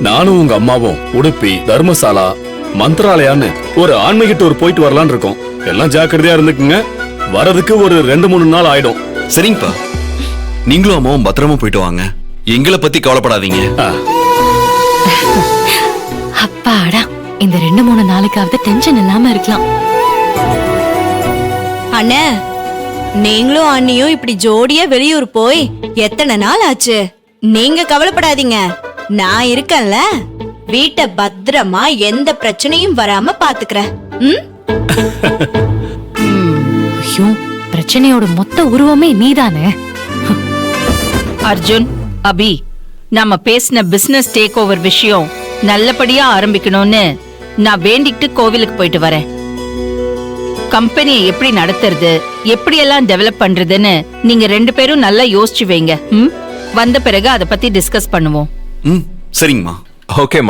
நானும் உங்க அம்மாவும் உடுப்பி, தர்மசாலா, மந்திராலயான்னு ஒரு ஆன்மீக டூர் போயிட்டு வரலான்னு இருக்கோம். எல்லாம் ஜாக்கிரதையா இருந்துக்குங்க. வரதுக்கு ஒரு 2-3 நாள் ஆயிடும். சரிங்கப்பா, நீங்களும் அம்மாவும் பத்திரமா போயிட்டு வாங்க. எங்களை பத்தி கவலைப்படாதீங்க. அப்பாடா, இந்த 2-3 நாளுக்காவது டென்ஷன் இல்லாம இருக்கலாம். அண்ணே, நீங்களும் அண்ணியும் இப்படி ஜோடியா வெளியூர் போய் எத்தனை நாள் ஆச்சு? நீங்க கவலைப்படாதீங்க, நான் இருக்கேன்ல. வீட்டை பத்திரமா எந்த பிரச்சனையும் வராம பாத்துக்கிறேன். ஐயோ, பிரச்சனையோட மொத்த உருவமே நீதானே. அர்ஜுன், அபி, நாம பேசின பிசினஸ் டேக் ஓவர் விஷயம் நல்லபடியா ஆரம்பிக்கணும்னு நான் வேண்டிக்கிட்டு கோவிலுக்கு போயிட்டு வரேன். கம்பெனியை எப்படி நடத்துறது, எப்படி எல்லாம் டெவலப் பண்றதுன்னு நீங்க 2 பேரும் நல்லா யோசிச்சு வைங்க. வந்த பிறகு அதை பத்தி டிஸ்கஸ் பண்ணுவோம். சரிங்கம்மா. ஓகேம்மா.